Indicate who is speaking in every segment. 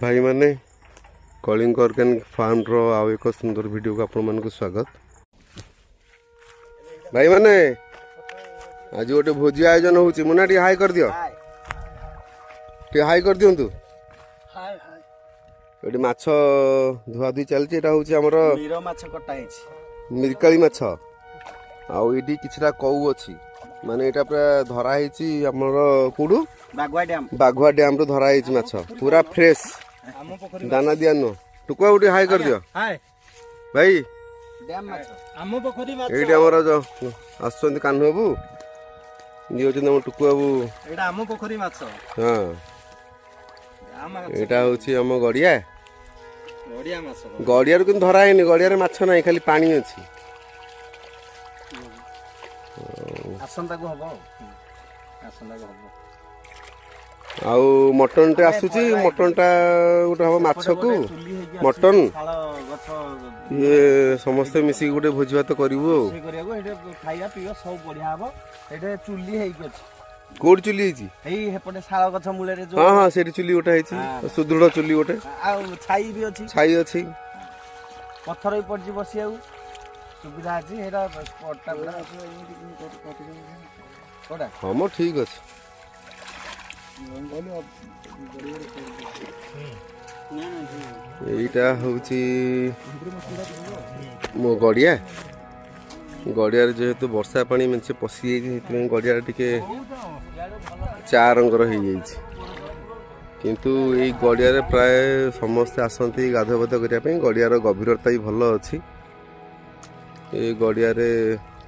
Speaker 1: भाई माने Kalinga organic farm रो आउ एक सुंदर वीडियो को आपण मन को स्वागत। भाई माने आज गोटे भोजी आयोजन होउची मुना टी हाई कर दियो टी हाई कर दियंतु
Speaker 2: हाय हाय
Speaker 1: एटी माछ धुआ धुई चलची एटा होउची हमर
Speaker 2: मीरो माछ कटा हेछि
Speaker 1: मिरकाली माछ आउ एटी किछरा कऊ अछि माने एटा पूरा धरा हेछि हमर कुडू बागुआ डैम रो धरा हेछि माछ पूरा फ्रेश दाना दिया नो टुकुआ उठी हाई कर दियो
Speaker 2: हाय
Speaker 1: भाई
Speaker 2: डैम माछ आमो पोखरी माछ
Speaker 1: एटी हमर जो आसुचंदी कान्हू बाबू ये होचंदी हमर टुकुआ बाबू
Speaker 2: एटा आमो पोखरी माछ
Speaker 1: हां एटा होची हम गड़िया
Speaker 2: गड़िया माछ
Speaker 1: गड़िया किन धरा हैनी गड़िया रे माछ नाही खाली पानी अछि
Speaker 2: आसंता को हबो आसंता को हबो
Speaker 1: आउ मटन टे आसुची मटन टा गोटे हम माछ को मटन ये समस्त मिसी गोटे भोजी भात करिवो
Speaker 2: से करियागो एटे खाइया पियो सब बढ़िया हबो एटे चुल्ली हेइ अछि
Speaker 1: कोड चुली हेची
Speaker 2: एई हेपटे शाळ गछ मूले रे जो
Speaker 1: हां हां सेठी चुली गोटे हेची सुदृढ़ चुली गोटे
Speaker 2: आ छाई भी अछि
Speaker 1: छाई अछि
Speaker 2: पत्थर ही पड़जी बसियाउ सुविधा अछि हेरा स्पॉट टा कोडा
Speaker 1: हां मो ठीक अछि এইটা হচ্ছে মো গড়িয়া গড়িয়ার যেহেতু বর্ষা পানি মেঞ্চে পশি যাইছে সেতমে গড়িয়ার টিকে চা রঙর হয়ে যাইছে কিন্তু এই গড়িয়ারে প্রায় সমস্তে আসନ୍ତି গাধোপাধ করিয়া ପାଇଁ গড়িয়ার গভীরতা ବି ଭଲ ଅଛି এই গড়িয়ারে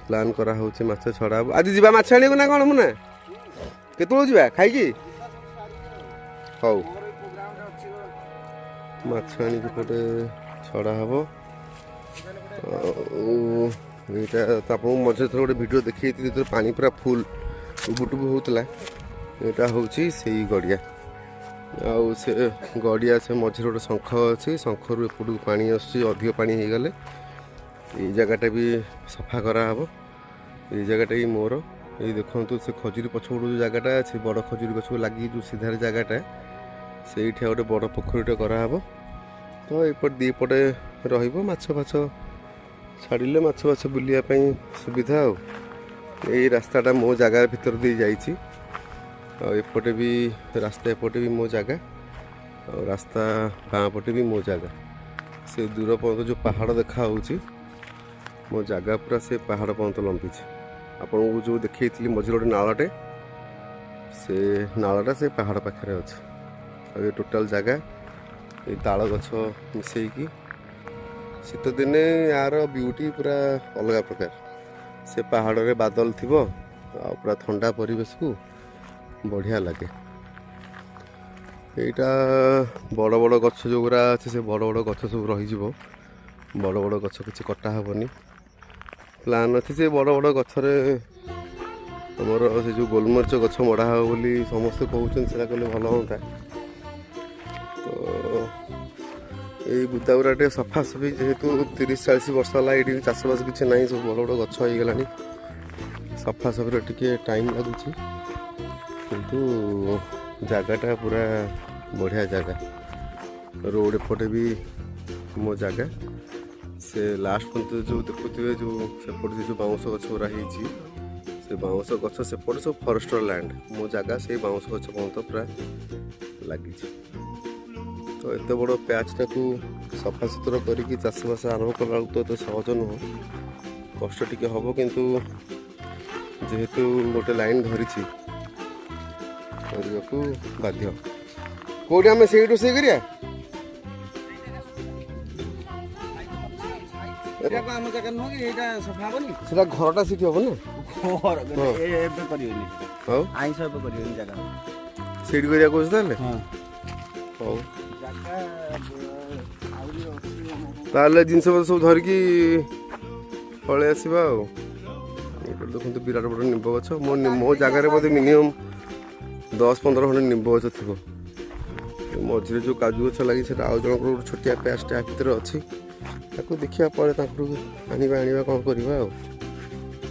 Speaker 1: প্লান করা হচ্ছে মাছ ছড়া আজ ଯିବା ମାଛ ଆଣିବାକୁ ନା କ'ଣ ମୁନା କେତେବେଳକୁ ଯିବା ଖାଇକି ହଉ ମାଛ ଆଣିକି ପଟେ ଛଡ଼ା ହେବ ଏଇଟା ତ ଆପଣଙ୍କୁ ମଝିରେ ଥର ଗୋଟେ ଭିଡ଼ିଓ ଦେଖେଇଥିଲି ଯେତେବେଳେ ପାଣି ପୁରା ଫୁଲ୍ ଟୁବୁ ହେଉଥିଲା ଏଇଟା ହେଉଛି ସେଇ ଗଡ଼ିଆ ଆଉ ସେ ଗଡ଼ିଆ ସେ ମଝିରେ ଗୋଟେ ଶଙ୍ଖ ଅଛି ଶଙ୍ଖରୁ ଏପଟକୁ ପାଣି ଆସୁଛି ଅଧିକ ପାଣି ହେଇଗଲେ ଏଇ ଜାଗାଟା ବି ସଫା କରାହେବ ଏଇ ଜାଗାଟା ବି ମୋର ଏଇ ଦେଖନ୍ତୁ ସେ ଖଜୁରୀ ପଛପଟୁ ଯେଉଁ ଜାଗାଟା ଅଛି ବଡ଼ ଖଜୁରୀ ଗଛକୁ ଲାଗି ଯେଉଁ ସିଧାରେ ଜାଗାଟା ସେଇଠି ଗୋଟେ ବଡ଼ ପୋଖରୀଟେ କରାହେବ ତ ଏପଟେ ଦୁଇପଟେ ରହିବ ମାଛ ଫାଛ ଛାଡ଼ିଲେ ମାଛ ଫାଛ ବୁଲିବା ପାଇଁ ସୁବିଧା ଆଉ ଏଇ ରାସ୍ତାଟା ମୋ ଜାଗା ଭିତର ଦେଇ ଯାଇଛି ଆଉ ଏପଟେ ବି ରାସ୍ତା ଏପଟେ ବି ମୋ ଜାଗା ଆଉ ରାସ୍ତା ବାଁ ପଟେ ବି ମୋ ଜାଗା ସେ ଦୂର ପର୍ଯ୍ୟନ୍ତ ଯେଉଁ ପାହାଡ଼ ଦେଖାହେଉଛି ମୋ ଜାଗା ପୁରା ସେ ପାହାଡ଼ ପର୍ଯ୍ୟନ୍ତ ଲମ୍ବିଛି ଆପଣଙ୍କୁ ଯେଉଁ ଦେଖେଇଥିଲି ମଝିରେ ଗୋଟେ ନାଳଟେ ସେ ନାଳଟା ସେ ପାହାଡ଼ ପାଖରେ ଅଛି ଆଉ ଏ ଟୋଟାଲ ଜାଗା ଏଇ ତାଳ ଗଛ ମିଶେଇକି ଶୀତ ଦିନେ ୟାର ବିୟୁଟି ପୁରା ଅଲଗା ପ୍ରକାର ସେ ପାହାଡ଼ରେ ବାଦଲ ଥିବ ଆଉ ପୁରା ଥଣ୍ଡା ପରିବେଶକୁ ବଢ଼ିଆ ଲାଗେ ଏଇଟା ବଡ଼ ବଡ଼ ଗଛ ଯେଉଁଗୁଡ଼ା ଅଛି ସେ ବଡ଼ ବଡ଼ ଗଛ ସବୁ ରହିଯିବ ବଡ଼ ବଡ଼ ଗଛ କିଛି କଟା ହେବନି ପ୍ଲାନ୍ ଅଛି ସେ ବଡ଼ ବଡ଼ ଗଛରେ ଆମର ସେ ଯେଉଁ ଗୋଲମରିଚ ଗଛ ମଡ଼ା ହେବ ବୋଲି ସମସ୍ତେ କହୁଛନ୍ତି ସେଇଟା କଲେ ଭଲ ହୁଅନ୍ତା ତ ଏଇ ବୁଦାଗୁଡ଼ା ଟିକେ ସଫାସଫି ଯେହେତୁ 30-40 ବର୍ଷ ହେଲା ଏଇଠି ଚାଷବାସ କିଛି ନାହିଁ ସବୁ ବଡ଼ ବଡ଼ ଗଛ ହେଇଗଲାଣି ସଫାସଫିରେ ଟିକେ ଟାଇମ୍ ଲାଗୁଛି କିନ୍ତୁ ଜାଗାଟା ପୁରା ବଢ଼ିଆ ଜାଗା ରୋଡ଼ ଏପଟେ ବି ମୋ ଜାଗା ସେ ଲାଷ୍ଟ ପର୍ଯ୍ୟନ୍ତ ଯେଉଁ ଦେଖୁଥିବେ ଯେଉଁ ସେପଟେ ଯେଉଁ ବାଉଁଶ ଗଛ ଗୁଡ଼ା ହେଇଛି ସେ ବାଉଁଶ ଗଛ ସେପଟେ ସବୁ ଫରେଷ୍ଟର ଲ୍ୟାଣ୍ଡ ମୋ ଜାଗା ସେଇ ବାଉଁଶ ଗଛ ପର୍ଯ୍ୟନ୍ତ ପୁରା ଲାଗିଛି ତ ଏତେ ବଡ଼ ପ୍ୟାଚ୍ଟାକୁ ସଫାସୁତୁରା କରିକି ଚାଷବାସ ଆରମ୍ଭ କଲାବେଳକୁ ତ ଏତେ ସହଜ ନୁହଁ କଷ୍ଟ ଟିକେ ହେବ କିନ୍ତୁ ଯେହେତୁ ଗୋଟେ ଲାଇନ୍ ଧରିଛି କରିବାକୁ ବାଧ୍ୟ କେଉଁଠି ଆମେ ସେଇଠି ରୋଷେଇ କରିବା
Speaker 2: ଆମ ଜାଗା ନୁହଁ କି ଏଇଟା ସଫା ହବନି
Speaker 1: ସେଟା ଘରଟା ସେଠି ହବ ନା
Speaker 2: ଘର ଏବେ କରିବେନି
Speaker 1: ହଉ
Speaker 2: ଆଇଁଷ ଏବେ କରିବେନି ଜାଗା
Speaker 1: ସେଇଠି କରିବାକୁ କହୁଛି ତାହେଲେ ହଉ ତାହେଲେ ଜିନିଷ ପତ୍ର ସବୁ ଧରିକି ପଳେଇ ଆସିବା ଆଉ ଏଇଟା ଦେଖନ୍ତୁ ବିରାଟ ବଡ଼ ନିମ୍ବ ଗଛ ମୋ ଜାଗାରେ ବୋଧେ ମିନିମମ୍ 10-15 ଖଣ୍ଡେ ନିମ୍ବ ଗଛ ଥିବ ମଝିରେ ଯେଉଁ କାଜୁ ଗଛ ଲାଗି ସେଟା ଆଉ ଜଣଙ୍କର ଗୋଟେ ଛୋଟିଆ ପ୍ୟାଚ୍ଟା ଭିତରେ ଅଛି ତାକୁ ଦେଖିବା ପରେ ତାଙ୍କଠୁ ଆଣିବା କ'ଣ କରିବା ଆଉ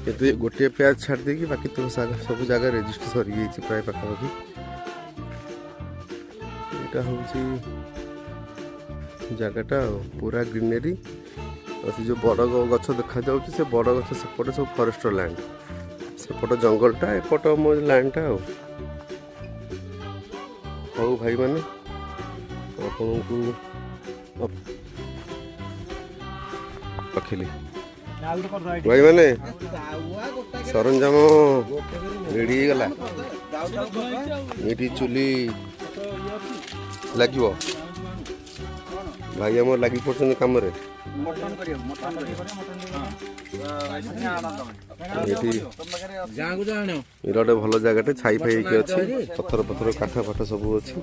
Speaker 1: କିନ୍ତୁ ଏ ଗୋଟିଏ ପ୍ୟାଚ୍ ଛାଡ଼ି ଦେଇକି ବାକି ତ ସବୁ ଜାଗା ରେଜିଷ୍ଟ୍ରି ସରିଯାଇଛି ପ୍ରାୟ ପାଖାପାଖି ଏଇଟା ହେଉଛି जगटा पूरा ग्रीनरी से जो बड़ गछ देखा जाउछि से बड़ गछ सेपटे सब फॉरेस्टर लैंड सेपट जंगलटा एपट मो लैंडटा हौ भाई माने आपको रखिली भाई माने सरंजाम रेडी गला मीठी चुली लगे भाई आम लगी पड़ते कम गोटे भल जगह छाई फाई अच्छे पथर पथर काठ फाठ सब अच्छी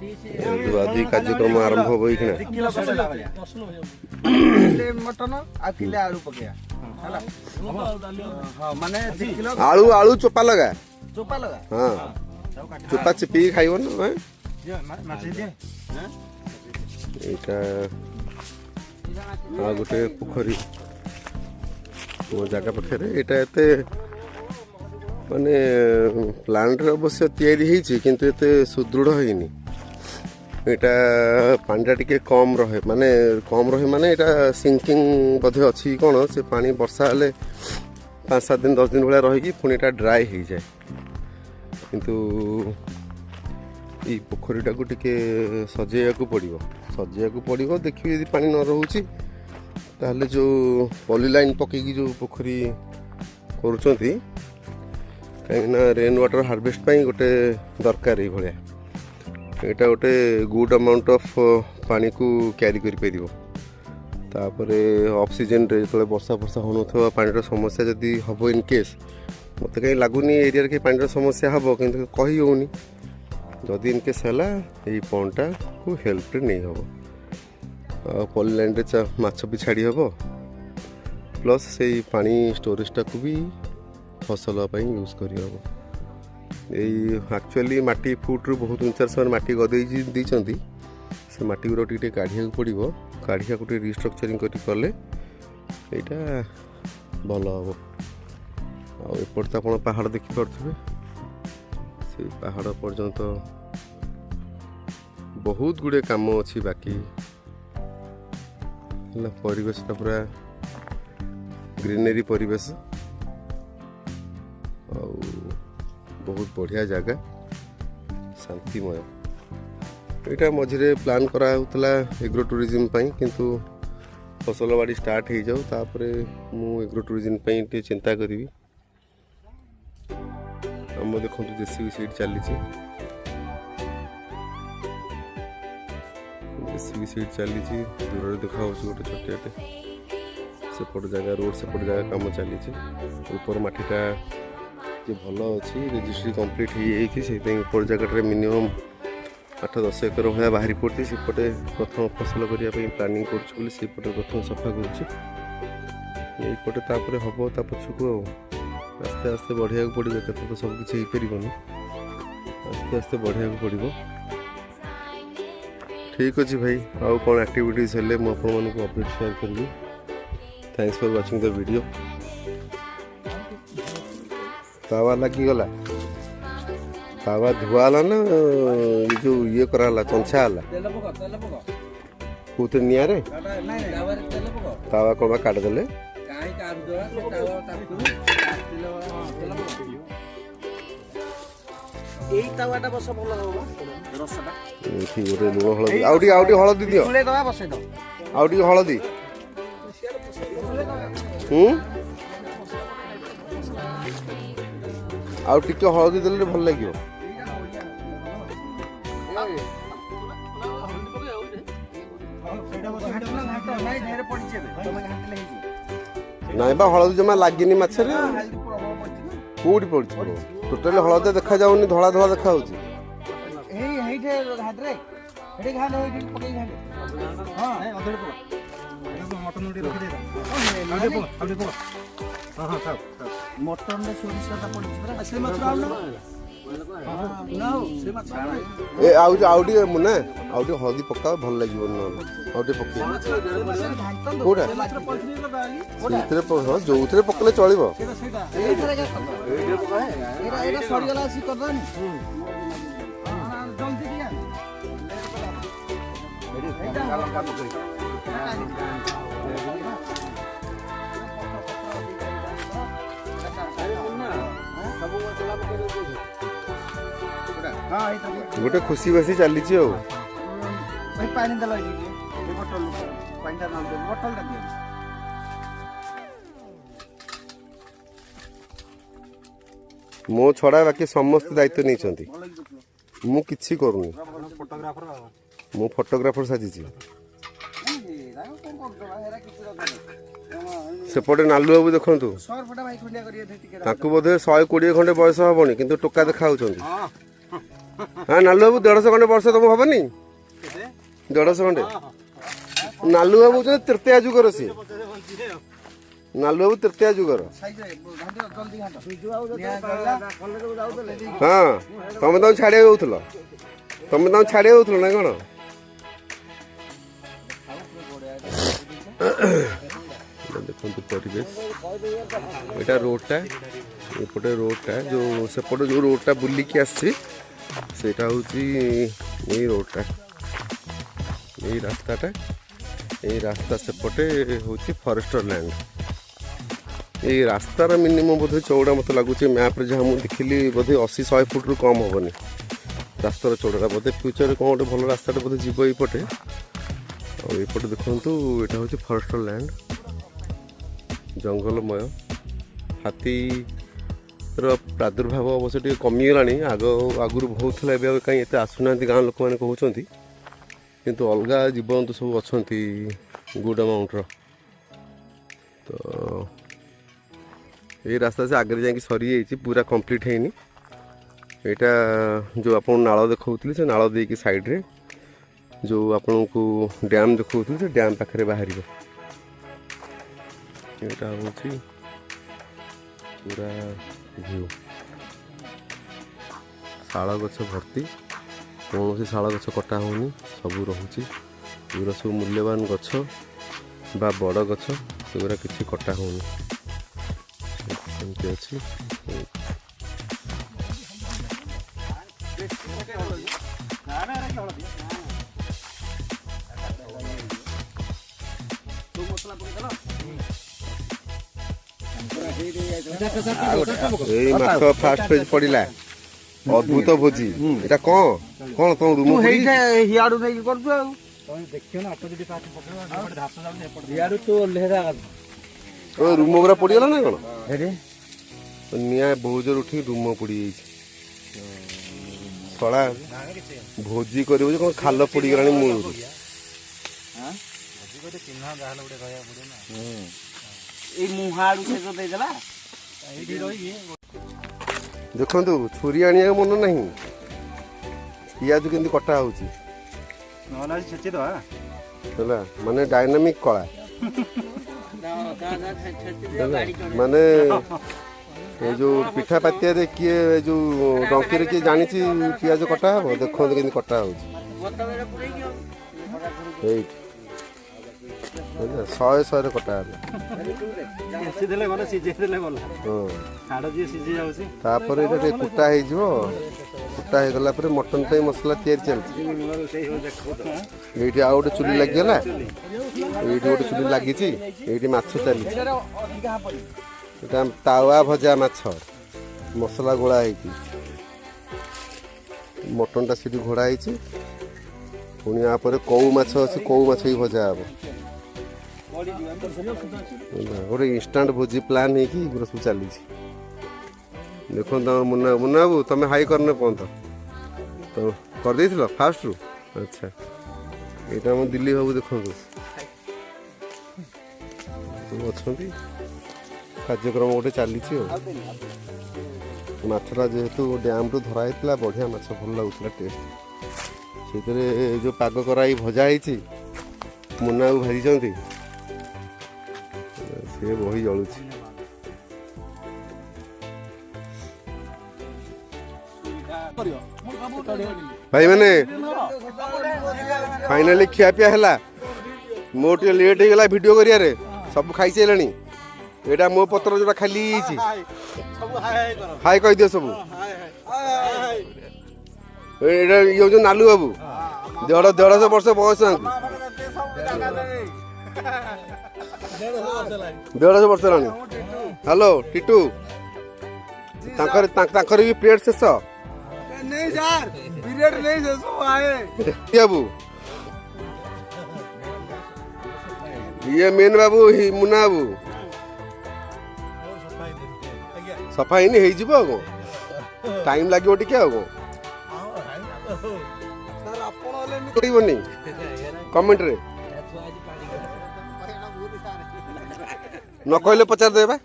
Speaker 1: धुआधुई कार्यक्रम आरंभ हो आलू आलू चोपा लगा हाँ चोपा चिपी खाइब ना यहाँ गोटे पोखरी मो जगह पाखे यहाँ माने प्लांट अवश्य तैयारी किंतु एते सुदृढ़ होइनी एटा पानी टिके कम रहे माने एटा सिंकिंग बधे अच्छी कौन से पानी वर्षा हेले 5-7 दिन 10 दिन भाया रही पुणी एटा ड्राई हो जाए किंतु ये पोखरीटा को टिके सजेया पड़ो देखिए यदि पानी न रोचे ताहले जो पॉलीलाइन पकईकी जो पोखरी करुँच कहीं रेन वाटर हार्वेस्ट गोटे दरकार ये भाया यहाँ गोटे गुड अमाउंट ऑफ पानी को क्यारी कर ऑफ सीजन जो वर्षा वर्षा हो पानी समस्या जदि हम इन केस मत कहीं लगुनि एरिया के पानी समस्या हम कि कही होनी जदि इन केस है ये पंटा को हेल्प नहीं हम पॉलीलाइन माछ भी छाड़ी हम प्लस से पानी स्टोरेजटा को भी फसल यूज कर एक्चुअली माटी फुट रू बहुत उंचार से माटी गदे से माटी गुरा टे काढ़िया पड़ो काढ़िया को रिस्ट्रक्चरिंग कले यहाँ भल हम आएपट तो आप पहाड़ देखिपे से पहाड़ पर्यंत बहुत गुड़े काम अच्छी बाकी परिवेशटा पूरा ग्रीनरी परिवेश बहुत बढ़िया जगह शांतिमय यहाँ मझे प्लान कराला एग्रो टूरिज्म किंतु फसल बाड़ी स्टार्ट हो जाऊ तापर मु एग्रो टूरिज्म चिंता करी आम देखो जेसीबी सीट चली जेसीबी सीट चली दूर देखा गोटे छोटियाटे सेपट जगह रोड सेपट जगह काम चली ऊपर माटीटा जो भल अच्छी रजिस्ट्री कंप्लीट हो ऊपर जगह मिनिमम 8-10 एकर भाया बाहरी पड़ती सेपटे प्रथम फसल करने प्लानिंग करपटे प्रथम सफा करपटे तापर हम ता पछक आस्ते आस्ते बढ़िया पड़ो एके तो सब किसी हो आस्ते आस्ते बढ़िया पड़ो ठीक अच्छे भाई आउ कौन एक्टिविटीज हेल्ले मुझे अपडेट शेयर करी thanks for watching the video तावा लगिगला तावा धुआला ना ये जो ये कराला चंछाला कौन निरे तावा कौन काट देले हलदी आउटी हलदी दियो आउटी हलदी आउ टिके हलदी देले भल लगे नाई बा हलदी जमा लगिनी मछरे कौटी पड़ी टोटाली हलदी देखा जाऊनी धला धला देखा होची
Speaker 2: मटन सोरिषटा पड़छि
Speaker 1: ए आउटी मुना आउटी हल्दी पकाओ भल लगे आउटी पक जो पकले चलो गोटे खुशी बासी चली
Speaker 2: पानी दल बटल पानी बटल
Speaker 1: मो छड़ा बाकी समस्त दायित्व नहीं मु किछि करूनी मु फोटोग्राफर साजिची सेपटे नालू बाबू देखंतु ताकू बोधे 120 खंडे बयस हबनी किंतु टोका देखा हाँ नालू बाबू 150 खंडे वर्ष तुम हबनी 150 खंडे नालू बाबू तृतीय जुगर सी नालू बाबू तृतीय जुगर हाँ तुम तो छाड़िया जाऊल तुम तो छाड़िया जाऊल ना कौन देखो परिवेश यहाँ रोडटा एपटे रोडटा जो सेपटे जो रोडटा बुलिकी आसटा हूँ रोडटा यही रास्ताटा यही रास्ता सेपटे हूँ फॉरेस्टर लैंड ये रास्तार मिनिमम बोधे चौड़ा मत लगुच मैप जहाँ मुझे देखिली बोधे 80-100 फुट रु कम हेनी रास्तार चौड़ा बोधे फ्यूचर कौन गोटे भल रास्ता बोधे जीव यपटे आईपटे देखु यहाँ हूँ फॉरेस्टर लैंड जंगलमय हाथी प्रादुर्भाव अवश्य टे कमिगला आगुरी बहुत था कहीं एत आसुना गाँव लोक मैंने कहते किंतु अलग जीवजंतु सब अच्छा गुड अमाउंटर तो ये रास्ता से आगे जाकि सरी जाइए पूरा कंप्लीट है यहाँ जो आप नाल देखा से नाल देकी साइड रे जो आपन को डैम देखा से डैम पाखे बाहर यहाँ हूँ पूरा व्यू शाल गछ भर्ती कौन से शाल गछ कटा होनी सबू रोचे पूरा सब मूल्यवान गछ बा बड़ गछ सेगुरा किसी कटा होनी एमती अच्छी माछ फास्ट पेज पड़ा अद्भुत भोजी এটা कौन कौन तुम रूम
Speaker 2: हियाडू नहीं करछु
Speaker 1: ओ रूम गुरा पड़ी गला ना कोन अरे निया बहुत जोर उठी रूम पड़ी सला भोजी करियो जे कोन खाल पड़ी गलानी मूल हां भोजी को चिन्ह जाहल उडे कहया पड़े ना ए मुहाडू से जो दे देला एडी रही देखो छुरी आने मन ना पियाज के कटा हो माने डायनामिक कला माने ये जो पिठा पातिया रे किए जो डंकी रे किए जानी पियाज कटा हो देखो के कटा हो 100 कटा कुटा कुटा हो गला मटन पे मसला तैयारी चलती ये आउ गोटे चुली लगिगला ये गोटे चुली लगी ये माछ चली तावा भजा माछ मसला गोला मटन टा सीटी घोड़ा है पुणी यापर कौ माछ अच्छी कौ माछ ही भजा हे गोटे इंस्टांट भोजी प्लान है कि सब चली देखो मुन्ना मुन्ना बाबू तुम हाई करने पहुँच तो कर दे फास्ट रू अच्छा यहाँ हम दिल्ली बाबू देखो अच्छा कार्यक्रम गोटे चली माछटा जेहेतु डैम रु धरा बढ़िया माछ भल लगुला टेस्ट से जो पाग कराई भजा है मुन्ना बाबू भाजी सी बही जलु भाई मैंने फाइनाली खिया पिया है मो टे लेट हो गला वीडियो करिया रे सब खाई सारे एटा मो पत्र जोटा खाली हाय कह दियो सब ये जो नालू बाबू देढ़ वर्ष बयस 1.5 वर्ष हेलानी हेलो टिटू तांकर भी पीरियड शेष
Speaker 2: नहीं यार पीरियड नहीं शेष आए
Speaker 1: बाबू ये मेन बाबू मुना बाबू सफाई नहीं हो टाइम लगे टिके कमेंट रे न कहले पचार देबा